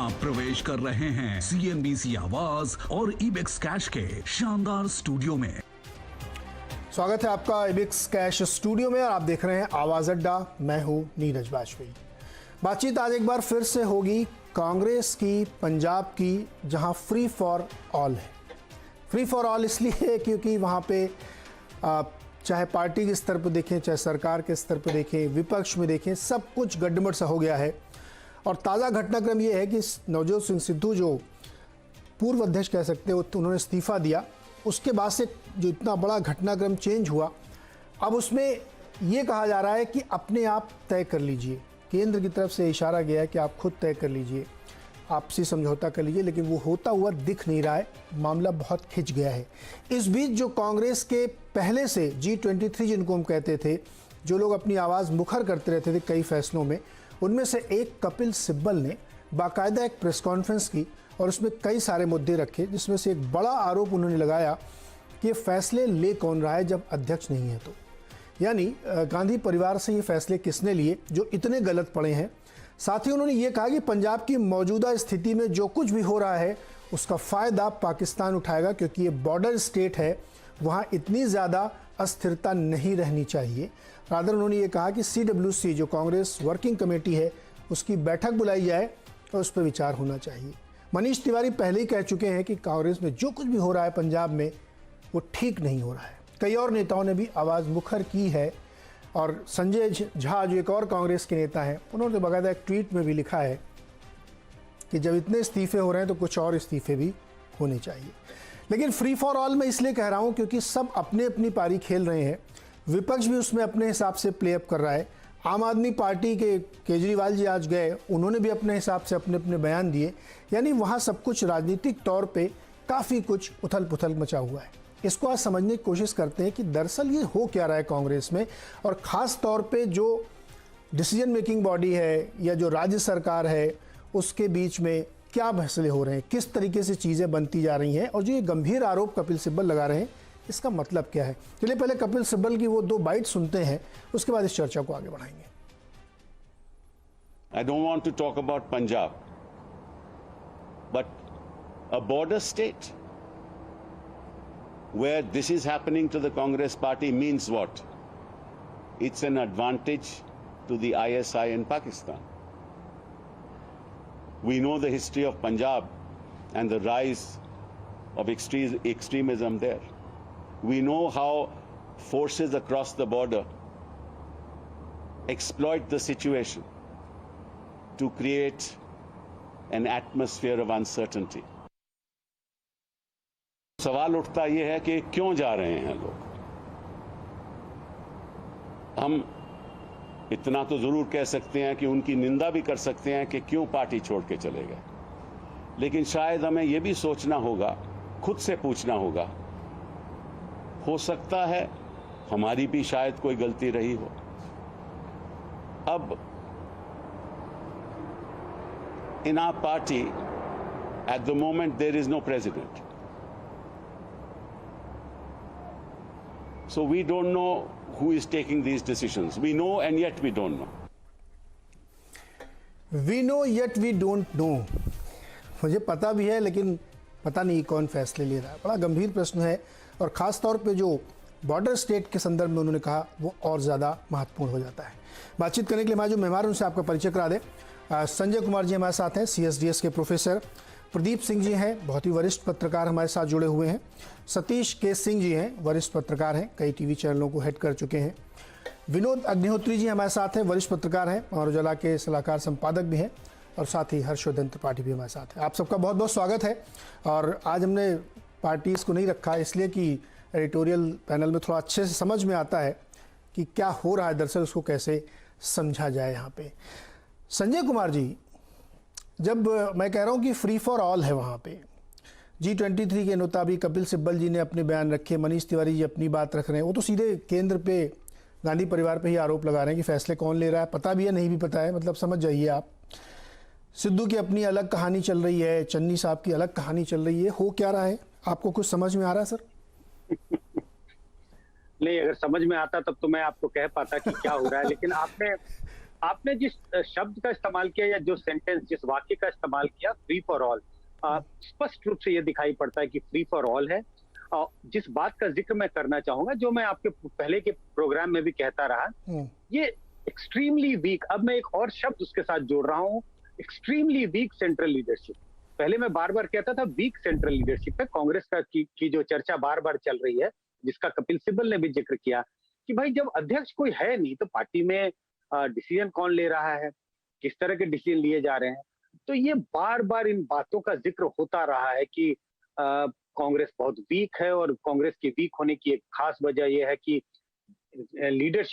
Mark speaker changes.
Speaker 1: आप प्रवेश कर रहे हैं CNBC आवाज और इबेक्स कैश के शानदार स्टूडियो में।
Speaker 2: स्वागत है आपका इबेक्स कैश स्टूडियो में और आप देख रहे हैं आवाज अड्डा। मैं हूं नीरज वाजपेयी। बातचीत आज एक बार फिर से होगी कांग्रेस की, पंजाब की, जहां फ्री फॉर ऑल है। फ्री फॉर ऑल इसलिए क्योंकि वहां पे चाहे पार्टी के स्तर पर देखें, चाहे सरकार के स्तर पर देखें, विपक्ष में देखें, सब कुछ गड्ढमड सा हो गया है। और ताज़ा घटनाक्रम ये है कि नवजोत सिंह सिद्धू जो पूर्व अध्यक्ष कह सकते हो, तो उन्होंने इस्तीफा दिया। उसके बाद से जो इतना बड़ा घटनाक्रम चेंज हुआ, अब उसमें ये कहा जा रहा है कि अपने आप तय कर लीजिए। केंद्र की तरफ से इशारा गया है कि आप खुद तय कर लीजिए, आपसी समझौता कर लीजिए, लेकिन वो होता हुआ दिख नहीं रहा है। मामला बहुत खिंच गया है। इस बीच जो कांग्रेस के पहले से G23 जिनको हम कहते थे, जो लोग अपनी आवाज़ मुखर करते रहते थे कई फैसलों में, उनमें से एक कपिल सिब्बल ने बाकायदा एक प्रेस कॉन्फ्रेंस की और उसमें कई सारे मुद्दे रखे, जिसमें से एक बड़ा आरोप उन्होंने लगाया कि ये फैसले ले कौन रहा है जब अध्यक्ष नहीं है तो। यानी गांधी परिवार से ये फैसले किसने लिए जो इतने गलत पड़े हैं। साथ ही उन्होंने ये कहा कि पंजाब की मौजूदा स्थिति में जो कुछ भी हो रहा है उसका फ़ायदा पाकिस्तान उठाएगा, क्योंकि ये बॉर्डर स्टेट है, वहाँ इतनी ज़्यादा अस्थिरता नहीं रहनी चाहिए। रादर उन्होंने ये कहा कि CWC जो कांग्रेस वर्किंग कमेटी है उसकी बैठक बुलाई जाए और उस पर विचार होना चाहिए। मनीष तिवारी पहले ही कह चुके हैं कि कांग्रेस में जो कुछ भी हो रहा है पंजाब में वो ठीक नहीं हो रहा है। कई और नेताओं ने भी आवाज़ मुखर की है और संजय झा जो एक और कांग्रेस के नेता हैं, उन्होंने बाकायदा एक ट्वीट में भी लिखा है कि जब इतने इस्तीफे हो रहे हैं तो कुछ और इस्तीफे भी होने चाहिए। लेकिन फ्री फॉर ऑल मैं इसलिए कह रहा हूं क्योंकि सब अपने अपनी पारी खेल रहे हैं। विपक्ष भी उसमें अपने हिसाब से प्ले अप कर रहा है। आम आदमी पार्टी के केजरीवाल जी आज गए, उन्होंने भी अपने हिसाब से अपने अपने बयान दिए। यानी वहाँ सब कुछ राजनीतिक तौर पे काफ़ी कुछ उथल पुथल मचा हुआ है। इसको आज समझने की कोशिश करते हैं कि दरअसल ये हो क्या रहा है कांग्रेस में, और ख़ास तौर पे जो डिसीजन मेकिंग बॉडी है या जो राज्य सरकार है उसके बीच में क्या फैसले हो रहे हैं, किस तरीके से चीज़ें बनती जा रही हैं, और जो ये गंभीर आरोप कपिल सिब्बल लगा रहे हैं इसका मतलब क्या है। चलिए पहले कपिल सिब्बल की वो 2 बाइट सुनते हैं, उसके बाद इस चर्चा को आगे बढ़ाएंगे।
Speaker 3: I don't want to talk about Punjab, but a border state where this is happening to the Congress party means what? It's an advantage to the ISI in Pakistan. We know the history of Punjab and the rise of extremism there. We know how forces across the border exploit the situation to create an atmosphere of uncertainty. सवाल उठता यह है कि क्यों जा रहे हैं लोग। हम इतना तो जरूर कह सकते हैं कि उनकी निंदा भी कर सकते हैं कि क्यों पार्टी छोड़ के चले गए, लेकिन शायद हमें यह भी सोचना होगा, खुद से पूछना होगा, हो सकता है हमारी भी शायद कोई गलती रही हो। अब in our party at the moment there is no president, so we don't know who is taking these decisions. We know and yet we don't know.
Speaker 2: We know yet we don't know. मुझे पता भी है लेकिन पता नहीं कौन फैसले ले रहा है। बड़ा गंभीर प्रश्न है, और ख़ास तौर पे जो बॉर्डर स्टेट के संदर्भ में उन्होंने कहा वो और ज़्यादा महत्वपूर्ण हो जाता है। बातचीत करने के लिए हमारे जो मेहमान उनसे आपका परिचय करा दें। संजय कुमार जी हमारे साथ हैं, CSDS के प्रोफेसर। प्रदीप सिंह जी हैं, बहुत ही वरिष्ठ पत्रकार हमारे साथ जुड़े हुए हैं। सतीश के सिंह जी हैं, वरिष्ठ पत्रकार हैं, कई टीवी चैनलों को हेड कर चुके हैं। विनोद अग्निहोत्री जी हमारे साथ हैं, वरिष्ठ पत्रकार हैं, अमर उजाला के सलाहकार संपादक भी हैं, और साथ ही हर्षवर्धन त्रिपाठी भी हमारे साथ हैं। आप सबका बहुत बहुत स्वागत है। और आज हमने पार्टीज़ को नहीं रखा इसलिए कि एडिटोरियल पैनल में थोड़ा अच्छे से समझ में आता है कि क्या हो रहा है दरअसल, उसको कैसे समझा जाए। यहाँ पे संजय कुमार जी, जब मैं कह रहा हूँ कि फ्री फॉर ऑल है, वहाँ पे G23 के मुताबिक कपिल सिब्बल जी ने अपने बयान रखे, मनीष तिवारी जी अपनी बात रख रहे हैं, वो तो सीधे केंद्र पे गांधी परिवार पे ही आरोप लगा रहे हैं कि फैसले कौन ले रहा है, पता भी है नहीं भी पता है, मतलब समझ जाइए आप। सिद्धू की अपनी अलग कहानी चल रही है, चन्नी साहब की अलग कहानी चल रही है। हो क्या रहा है, आपको कुछ समझ में आ रहा है सर?
Speaker 4: नहीं, अगर समझ में आता तब तो मैं आपको कह पाता कि क्या हो रहा है, लेकिन आपने आपने जिस शब्द का इस्तेमाल किया या जो सेंटेंस, जिस वाक्य का इस्तेमाल किया, फ्री फॉर ऑल, स्पष्ट रूप से यह दिखाई पड़ता है कि फ्री फॉर ऑल है। जिस बात का जिक्र मैं करना चाहूंगा, जो मैं आपके पहले के प्रोग्राम में भी कहता रहा, ये एक्सट्रीमली वीक, अब मैं एक और शब्द उसके साथ जोड़ रहा हूं, एक्सट्रीमली वीक सेंट्रल लीडरशिप। पहले मैं बार बार कहता था वीक सेंट्रल लीडरशिप है, कांग्रेस का की जो चर्चा बार बार चल रही है, जिसका कपिल सिब्बल ने भी जिक्र किया कि भाई जब अध्यक्ष कोई है नहीं तो पार्टी में डिसीजन कौन ले रहा है, किस तरह के डिसीजन लिए जा रहे हैं। तो ये बार बार इन बातों का जिक्र होता रहा है कि कांग्रेस बहुत वीक है, और कांग्रेस के वीक होने की एक खास वजह यह है कि लीडरशिप